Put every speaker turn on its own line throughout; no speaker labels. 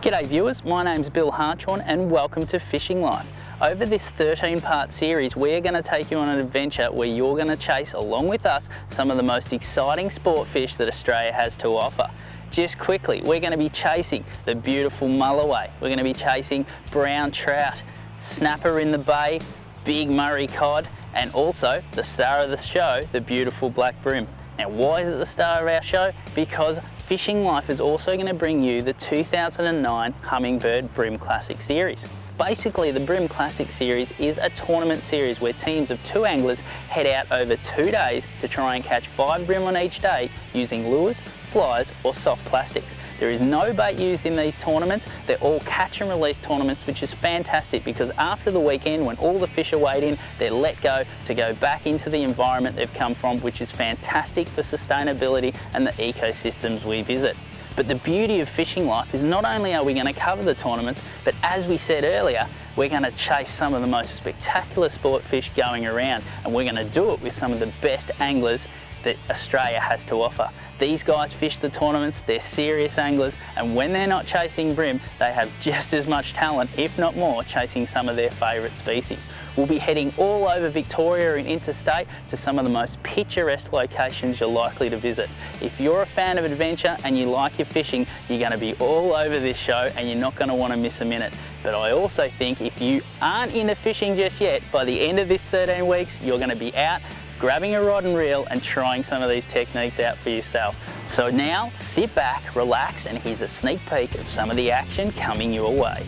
G'day viewers, my name's Bill Hartshorn and welcome to Fishing Life. Over this 13-part series, we're going to take you on an adventure where you're going to chase, along with us, some of the most exciting sport fish that Australia has to offer. Just quickly, we're going to be chasing the beautiful mulloway, we're going to be chasing brown trout, snapper in the bay, big Murray cod, and also the star of the show, the beautiful black bream. Now, why is it the star of our show? Because Fishing Life is also going to bring you the 2009 Hummingbird Bream Classic series. Basically, the Bream Classic series is a tournament series where teams of 2 anglers head out over 2 days to try and catch 5 bream on each day using lures, flies or soft plastics. There is no bait used in these tournaments. They're all catch and release tournaments, which is fantastic because after the weekend, when all the fish are weighed in, they're let go to go back into the environment they've come from, which is fantastic for sustainability and the ecosystems we visit. But the beauty of Fishing Life is not only are we going to cover the tournaments, but as we said earlier, we're going to chase some of the most spectacular sport fish going around, and we're going to do it with some of the best anglers that Australia has to offer. These guys fish the tournaments, they're serious anglers, and when they're not chasing bream, they have just as much talent, if not more, chasing some of their favourite species. We'll be heading all over Victoria and interstate to some of the most picturesque locations you're likely to visit. If you're a fan of adventure and you like your fishing, you're going to be all over this show and you're not going to want to miss a minute. But I also think if you aren't into fishing just yet, by the end of this 13 weeks, you're going to be out grabbing a rod and reel and trying some of these techniques out for yourself. So now, sit back, relax, and here's a sneak peek of some of the action coming your way.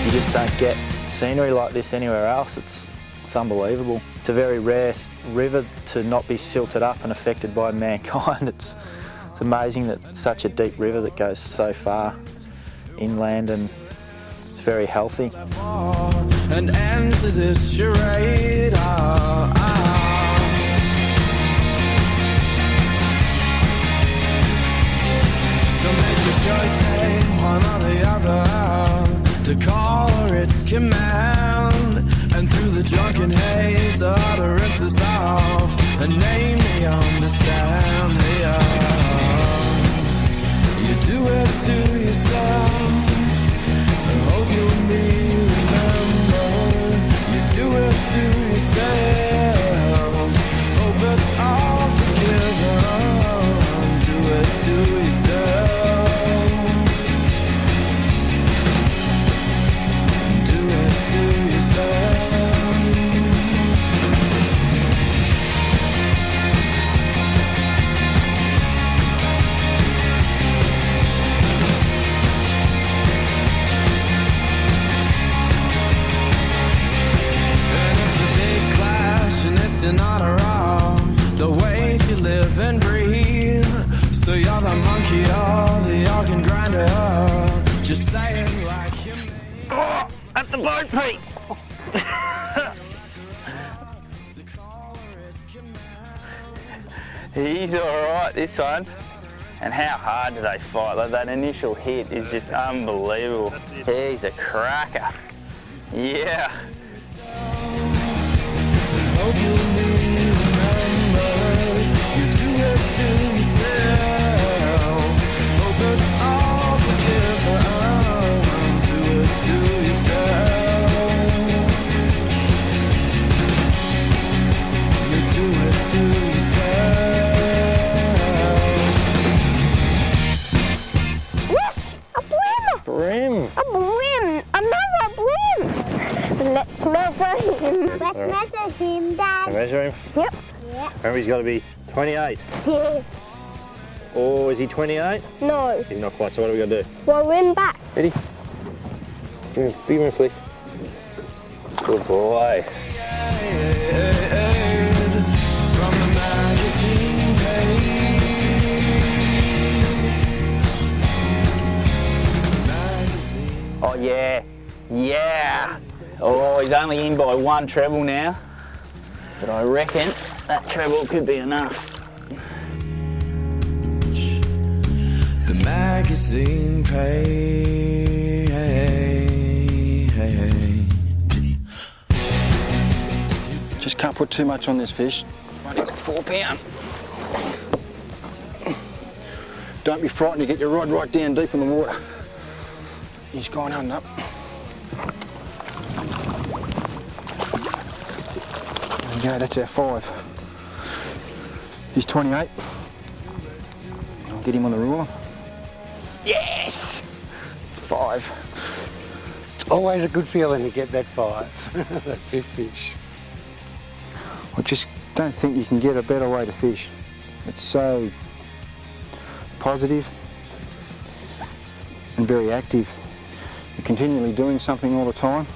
You just don't get scenery like this anywhere else. It's unbelievable. It's a very rare river to not be silted up and affected by mankind. It's amazing that it's such a deep river that goes so far inland, and it's very healthy. An end to this charade. So make your choice, hey, one or the other, to call or its command, and through the drunken haze the utterance is off, and name me understand. You do it to yourself, I hope you and me remember. You do it to yourself, hope it's all forgiven. Do it to yourself. An honor of the ways you live and breathe. So you're the monkey or the organ grinder, just saying like you mean. Oh, at the boat, Pete. He's alright, this one. And how hard do they fight? Like, that initial hit is just unbelievable. He's a cracker. Yeah. Hope you remember, you do it to yourself. Hope it's all forgiven. Do it to yourself. You do it to yourself.
Yes, a bream.
Bream.
A bream. Another bream. Let's measure him. Let's measure him, Dad.
Measure him?
Yep.
Yeah. Remember, he's got to be 28.
Yeah.
Or is he 28?
No.
He's not quite, so what are we going to do?
Throw him back.
Ready? Give him a flick. Good boy.
Oh yeah, yeah. Oh, he's only in by 1 treble now, but I reckon that treble could be enough.
the magazine page.
Just can't put too much on this fish. Only got 4 pound. Don't be frightened to get your rod right down deep in the water. He's gone under. There we go, that's our 5. He's 28. I'll get him on the ruler. Yes! It's 5.
It's always a good feeling to get that 5, that 5th fish.
I just don't think you can get a better way to fish. It's so positive and very active. You're continually doing something all the time.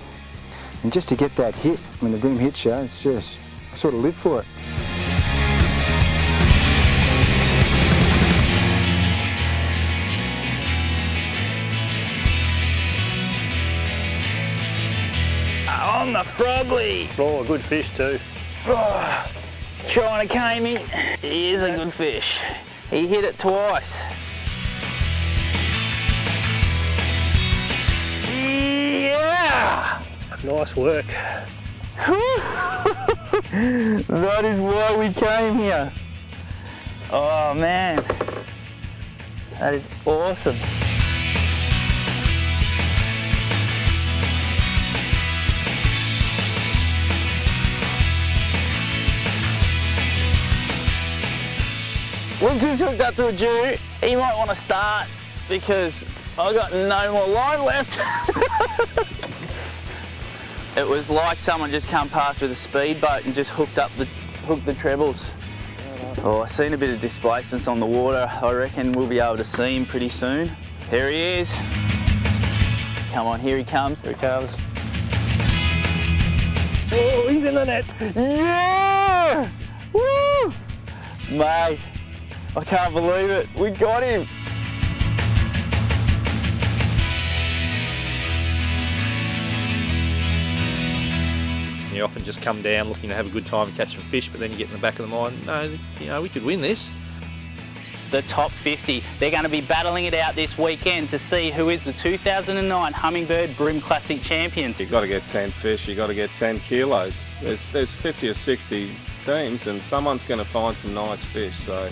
And just to get that hit, when the bream hits you, it's just, I sort of live for it.
On the Frogley.
Oh, a good fish too.
Oh, he's trying to cane me. He is a good fish. He hit it twice. Yeah!
Nice work.
That is why we came here. Oh man, that is awesome. We've just hooked up to a Jew. He might want to start because I've got no more line left. It was like someone just come past with a speedboat and just hooked the trebles. Oh, I've seen a bit of displacements on the water. I reckon we'll be able to see him pretty soon. Here he is. Come on, here he comes.
Here he comes. Oh, he's in the net.
Yeah! Woo! Mate, I can't believe it. We got him.
You often just come down looking to have a good time and catch some fish, but then you get in the back of the mind, no, you know, we could win this.
The top 50, they're going to be battling it out this weekend to see who is the 2009 Hummingbird Bream Classic champions.
You've got to get 10 fish, you've got to get 10 kilos. There's 50 or 60 teams and someone's going to find some nice fish, so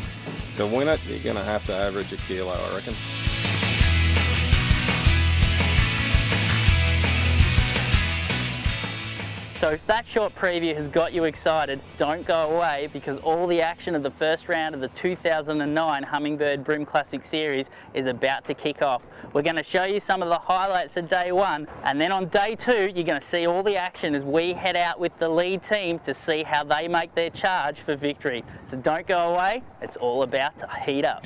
to win it, you're going to have to average a kilo, I reckon.
So if that short preview has got you excited, don't go away because all the action of the first round of the 2009 Hummingbird Bream Classic Series is about to kick off. We're going to show you some of the highlights of day 1, and then on day 2 you're going to see all the action as we head out with the lead team to see how they make their charge for victory. So don't go away, it's all about to heat up.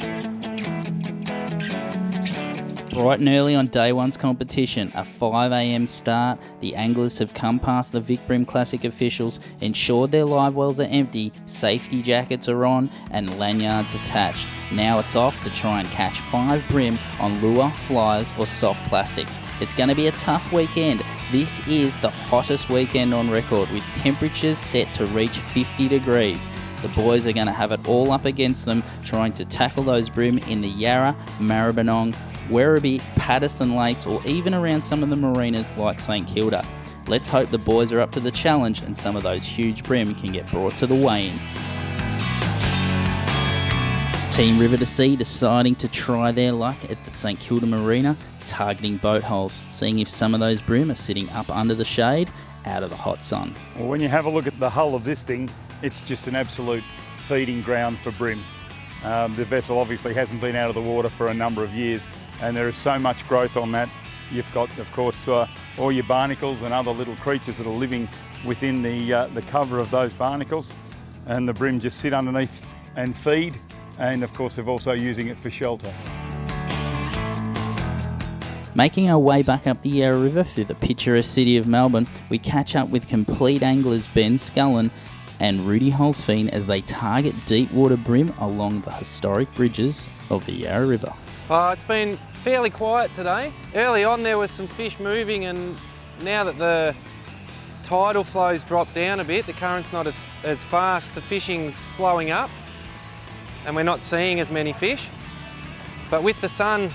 Bright and early on day 1's competition, a 5 AM start, the anglers have come past the Vic Bream Classic officials, ensured their live wells are empty, safety jackets are on and lanyards attached. Now it's off to try and catch 5 bream on lure, flies or soft plastics. It's going to be a tough weekend. This is the hottest weekend on record with temperatures set to reach 50 degrees. The boys are going to have it all up against them trying to tackle those bream in the Yarra, Maribyrnong, Werribee, Patterson Lakes or even around some of the marinas like St Kilda. Let's hope the boys are up to the challenge and some of those huge bream can get brought to the weigh-in. Team River to Sea deciding to try their luck at the St Kilda Marina, targeting boat holes, seeing if some of those bream are sitting up under the shade, out of the hot sun.
Well, when you have a look at the hull of this thing, it's just an absolute feeding ground for bream. The vessel obviously hasn't been out of the water for a number of years and there is so much growth on that. You've got, of course, all your barnacles and other little creatures that are living within the cover of those barnacles, and the bream just sit underneath and feed, and of course they're also using it for shelter.
Making our way back up the Yarra River through the picturesque city of Melbourne, we catch up with complete anglers Ben Scullen and Rudy Holsfeen as they target deep water bream along the historic bridges of the Yarra River.
It's been fairly quiet today. Early on there was some fish moving, and now that the tidal flow's dropped down a bit, the current's not as fast, the fishing's slowing up and we're not seeing as many fish. But with the sun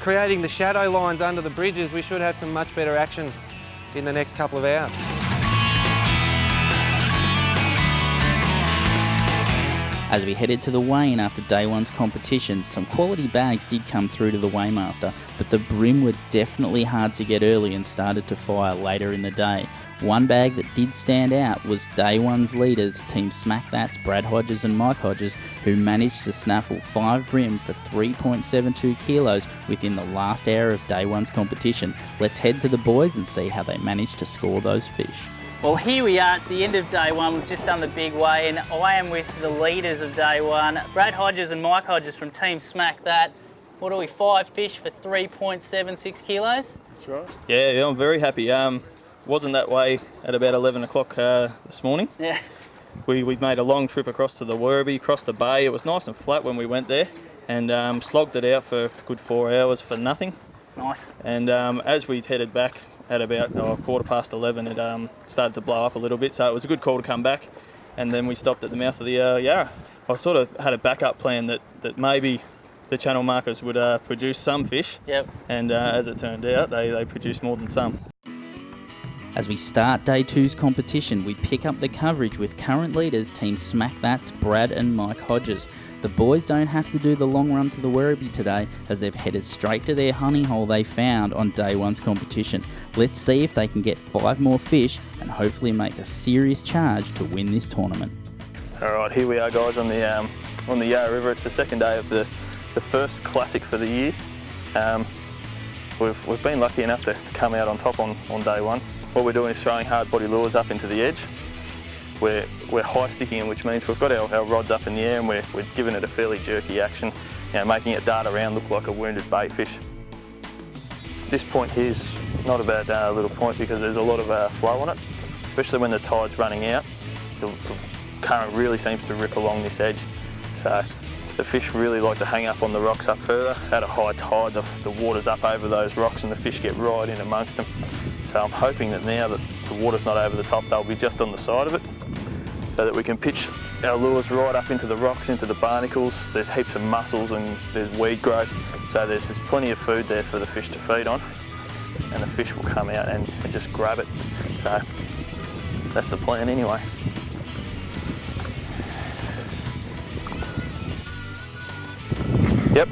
creating the shadow lines under the bridges, we should have some much better action in the next couple of hours.
As we headed to the weigh-in after day one's competition, some quality bags did come through to the weighmaster, but the bream were definitely hard to get early and started to fire later in the day. One bag that did stand out was day one's leaders, Team Smack That's Brad Hodges and Mike Hodges, who managed to snaffle 5 bream for 3.72 kilos within the last hour of day one's competition. Let's head to the boys and see how they managed to score those fish. Well, here we are, it's the end of day one, we've just done the big weigh, and I am with the leaders of day one, Brad Hodges and Mike Hodges from Team Smack That. What are we, 5 fish for 3.76 kilos?
That's right. Yeah, I'm very happy. Wasn't that way at about 11 o'clock this morning.
Yeah.
We made a long trip across to the Werribee, across the bay. It was nice and flat when we went there, and slogged it out for a good 4 hours for nothing.
Nice.
And as we headed back, at about 11:15, it started to blow up a little bit, so it was a good call to come back. And then we stopped at the mouth of the Yarra. I sort of had a backup plan that maybe the channel markers would produce some fish.
Yep.
And as it turned out, they produced more than some.
As we start day two's competition, we pick up the coverage with current leaders Team Smack That's Brad and Mike Hodges. The boys don't have to do the long run to the Werribee today, as they've headed straight to their honey hole they found on day one's competition. Let's see if they can get 5 more fish and hopefully make a serious charge to win this tournament.
All right, here we are, guys, on the Yarra River. It's the second day of the first classic for the year. We've been lucky enough to come out on top on day one. What we're doing is throwing hard body lures up into the edge. We're high sticking, which means we've got our rods up in the air and we're giving it a fairly jerky action, making it dart around, look like a wounded bait fish. This point here is not a bad little point because there's a lot of flow on it, especially when the tide's running out. The current really seems to rip along this edge. So the fish really like to hang up on the rocks up further. At a high tide, the water's up over those rocks and the fish get right in amongst them. So I'm hoping that now that the water's not over the top, they'll be just on the side of it, so that we can pitch our lures right up into the rocks, into the barnacles. There's heaps of mussels and there's weed growth, so there's plenty of food there for the fish to feed on, and the fish will come out and just grab it. So that's the plan anyway. Yep.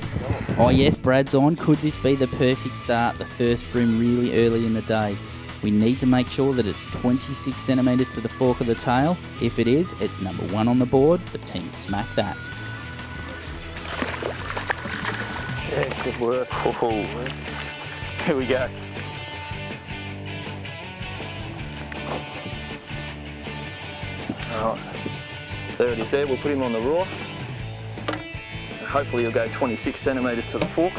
Oh yes, Brad's on. Could this be the perfect start, the first bream really early in the day? We need to make sure that it's 26 centimetres to the fork of the tail. If it is, it's number 1 on the board for Team Smack That.
Yeah, good work. Oh, here we go. All right, there it is there. We'll put him on the raw. Hopefully he'll go 26 centimetres to the fork.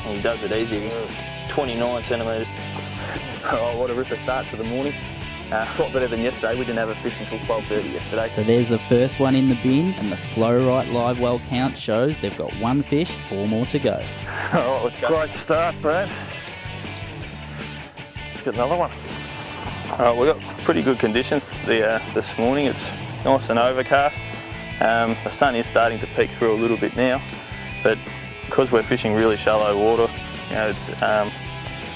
And he does it easy, he's 29 centimetres. Oh, what a ripper start to the morning. A lot better than yesterday. We didn't have a fish until 12:30 yesterday.
So there's the first one in the bin, and the Flow Right live well count shows they've got 1 fish, 4 more to go.
Oh, let's go. Great start, Brad. Let's get another one. All right, we've got pretty good conditions this morning. It's nice and overcast. The sun is starting to peek through a little bit now, but because we're fishing really shallow water, it's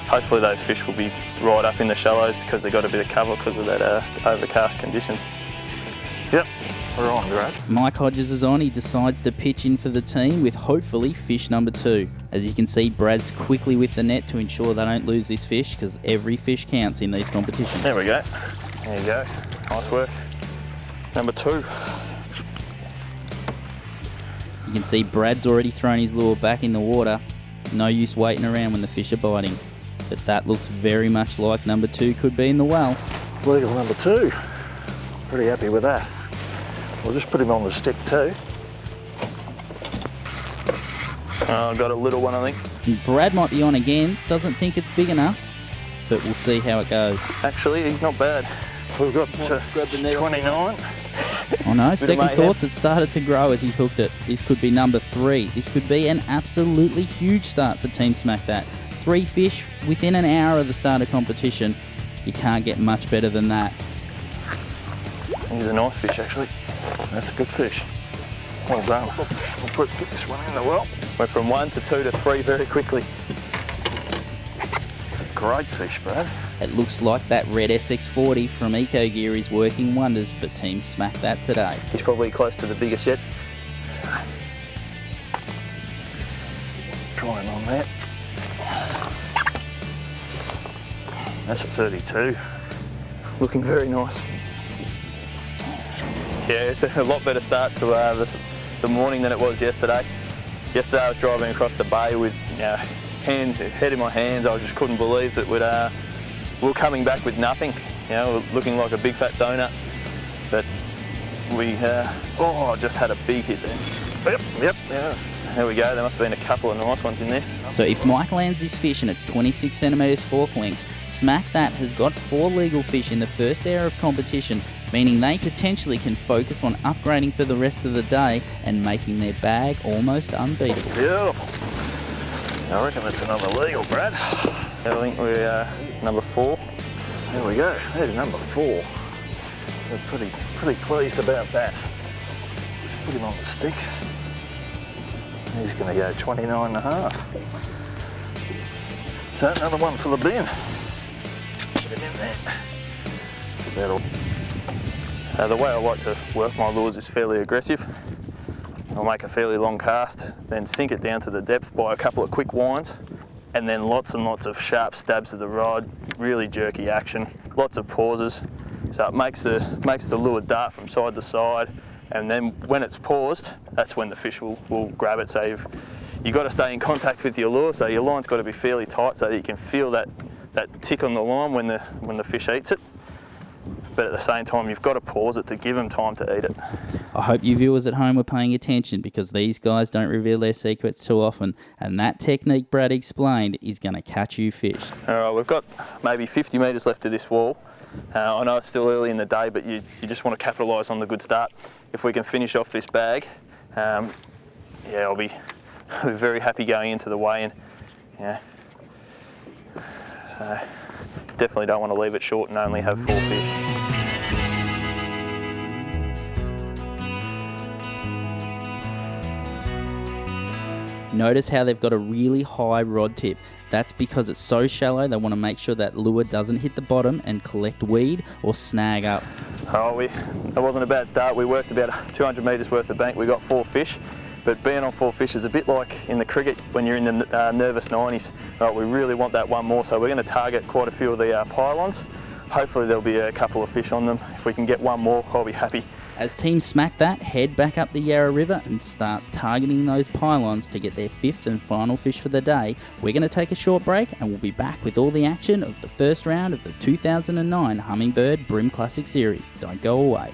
hopefully those fish will be right up in the shallows because they've got a bit of cover because of that overcast conditions. Yep, we're on, Brad.
Mike Hodges is on. He decides to pitch in for the team with hopefully fish number 2. As you can see, Brad's quickly with the net to ensure they don't lose this fish because every fish counts in these competitions.
There we go. There you go. Nice work. Number 2.
You can see Brad's already thrown his lure back in the water. No use waiting around when the fish are biting. But that looks very much like number 2 could be in the well.
Legal number 2. Pretty happy with that. We'll just put him on the stick too.
I've got a little one, I think.
And Brad might be on again. Doesn't think it's big enough, but we'll see how it goes.
Actually, he's not bad.
We've got 29.
Oh no, second thoughts, it started to grow as he's hooked it. This could be number 3. This could be an absolutely huge start for Team Smack That. 3 fish within an hour of the start of competition. You can't get much better than that.
He's a nice fish, actually.
That's a good fish.
Well done. We'll get this one in the well. Went from 1 to 2 to 3 very quickly. Great fish, Brad.
It looks like that red SX40 from Eco Gear is working wonders for Team Smack That today.
He's probably close to the biggest yet. Try him on that. That's a 32. Looking very nice. Yeah, it's a lot better start to the morning than it was yesterday. Yesterday I was driving across the bay with head in my hands. I just couldn't believe that we were coming back with nothing. Looking like a big fat donut. But we just had a big hit there. Yep. There we go. There must have been a couple of nice ones in there.
So if Mike lands his fish and it's 26 centimetres fork length, Smack That has got 4 legal fish in the first hour of competition, meaning they potentially can focus on upgrading for the rest of the day and making their bag almost unbeatable.
Beautiful. I reckon that's another legal, Brad. I think we're number 4. There we go. There's number 4. We're pretty pleased about that. Just put him on the stick. He's going to go 29.5. So another one for the bin. Get him in there. The way I like to work my lures is fairly aggressive. I'll make a fairly long cast, then sink it down to the depth by a couple of quick winds, and then lots and lots of sharp stabs of the rod, really jerky action, lots of pauses. So it makes the lure dart from side to side, and then when it's paused, that's when the fish will grab it. So you've got to stay in contact with your lure, so your line's got to be fairly tight so that you can feel that tick on the line when the fish eats it. But at the same time, you've got to pause it to give them time to eat it.
I hope you viewers at home were paying attention, because these guys don't reveal their secrets too often, and that technique Brad explained is going to catch you fish.
All right, we've got maybe 50 metres left of this wall. I know it's still early in the day, but you just want to capitalise on the good start. If we can finish off this bag, I'll be very happy going into the weigh-in. Yeah. So definitely don't want to leave it short and only have 4 fish.
Notice how they've got a really high rod tip. That's because it's so shallow, they want to make sure that lure doesn't hit the bottom and collect weed or snag up.
That wasn't a bad start. We worked about 200 metres worth of bank. We got 4 fish, but being on 4 fish is a bit like in the cricket when you're in the nervous 90s. We really want that one more, so we're going to target quite a few of the pylons. Hopefully there'll be a couple of fish on them. If we can get one more, I'll be happy.
As Team Smack That head back up the Yarra River and start targeting those pylons to get their 5th and final fish for the day, we're going to take a short break and we'll be back with all the action of the first round of the 2009 Hummingbird Bream Classic Series. Don't go away.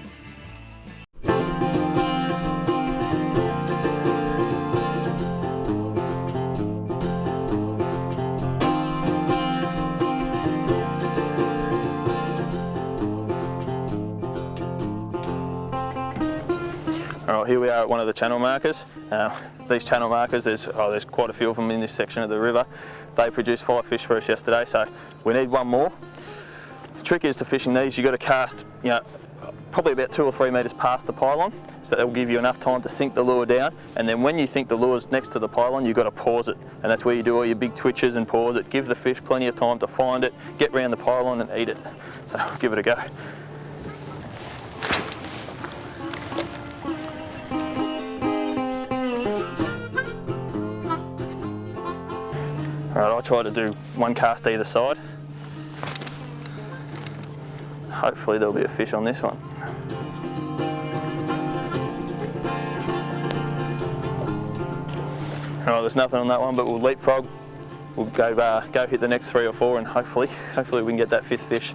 Alright, here we are at one of the channel markers. These channel markers, there's quite a few of them in this section of the river. They produced 5 fish for us yesterday, so we need one more. The trick is to fishing these, you've got to cast probably about 2 or 3 metres past the pylon, so that will give you enough time to sink the lure down, and then when you think the lure's next to the pylon, you've got to pause it, and that's where you do all your big twitches and pause it, give the fish plenty of time to find it, get round the pylon and eat it. So give it a go. Alright, I'll try to do 1 cast either side. Hopefully there'll be a fish on this one. Alright, there's nothing on that one, but we'll leapfrog. We'll go hit the next 3 or 4 and hopefully we can get that 5th fish.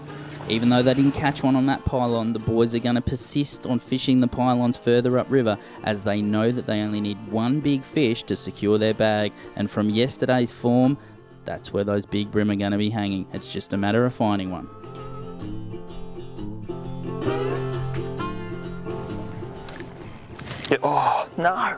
Even though they didn't catch one on that pylon, the boys are going to persist on fishing the pylons further upriver, as they know that they only need 1 big fish to secure their bag, and from yesterday's form, that's where those big bream are going to be hanging. It's just a matter of finding one.
Yeah, oh, no!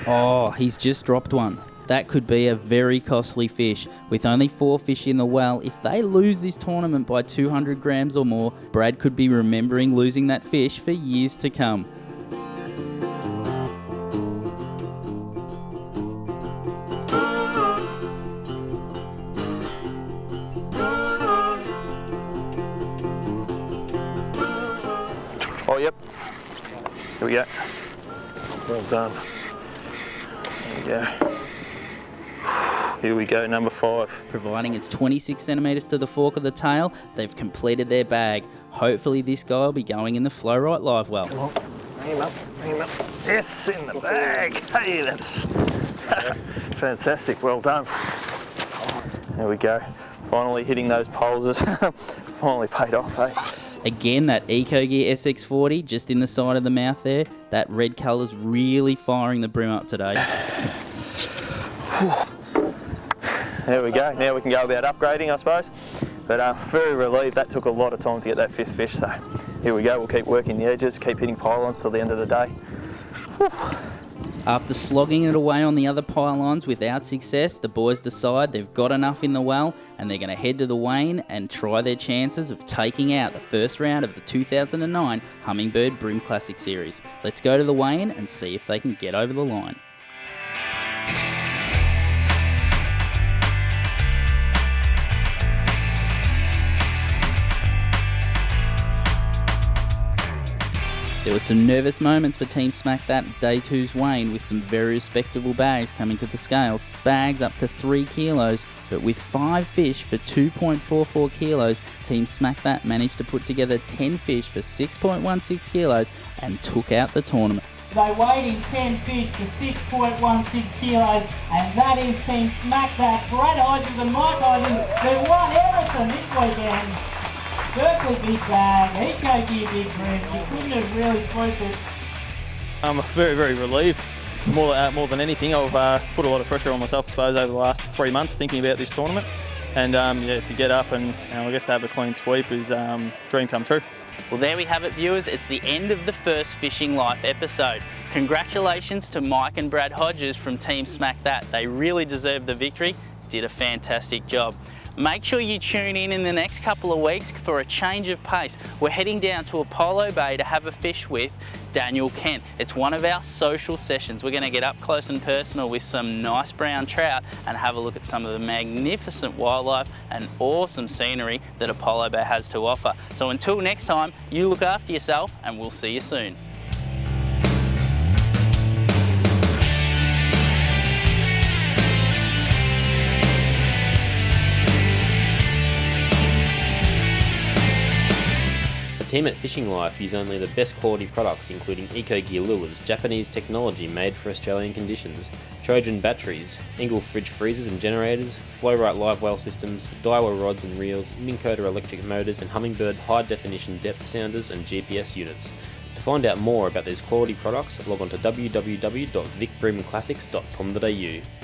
Oh, he's just dropped one. That could be a very costly fish. With only 4 fish in the well, if they lose this tournament by 200 grams or more, Brad could be remembering losing that fish for years to come.
Well done. There we go. Here we go, number 5.
Providing it's 26 centimetres to the fork of the tail, they've completed their bag. Hopefully this guy will be going in the Flow Right live well.
Come on, bring him up, bring him up. Yes, in the bag. Hey, that's fantastic, well done. There we go. Finally hitting those poles has finally paid off, eh?
Again, that EcoGear SX40 just in the side of the mouth there. That red colour's really firing the brim up today.
There we go. Now we can go about upgrading, I suppose. But very relieved that took a lot of time to get that 5th fish. So here we go. We'll keep working the edges, keep hitting pylons till the end of the day.
After slogging it away on the other pylons without success, the boys decide they've got enough in the well and they're going to head to the Wain and try their chances of taking out the first round of the 2009 Hummingbird Bream Classic Series. Let's go to the Wain and see if they can get over the line. There were some nervous moments for Team Smack That Day 2's Wain with some very respectable bags coming to the scales. Bags up to 3 kilos, but with 5 fish for 2.44 kilos, Team Smack That managed to put together 10 fish for 6.16 kilos and took out the tournament.
They weighed in 10 fish for 6.16 kilos, and that is Team Smack That. Brad Hodges and Mike Hodges, they won everything this weekend. Berkeley big bag, EcoGear big bream. You couldn't have really swooped it.
I'm very, very relieved. More than anything, I've put a lot of pressure on myself, I suppose, over the last 3 months thinking about this tournament. And yeah, to get up and I guess to have a clean sweep is dream come true.
Well, there we have it, viewers. It's the end of the first Fishing Life episode. Congratulations to Mike and Brad Hodges from Team Smack That. They really deserved the victory. Did a fantastic job. Make sure you tune in the next couple of weeks for a change of pace. We're heading down to Apollo Bay to have a fish with Daniel Kent. It's one of our social sessions. We're going to get up close and personal with some nice brown trout and have a look at some of the magnificent wildlife and awesome scenery that Apollo Bay has to offer. So until next time, you look after yourself and we'll see you soon.
The team at Fishing Life use only the best quality products, including EcoGear lures, Japanese technology made for Australian conditions, Trojan batteries, Engel fridge freezers and generators, Flow Right live well systems, Daiwa rods and reels, Minn Kota electric motors and Hummingbird high definition depth sounders and GPS units. To find out more about these quality products, log on to www.vicbreamclassics.com.au.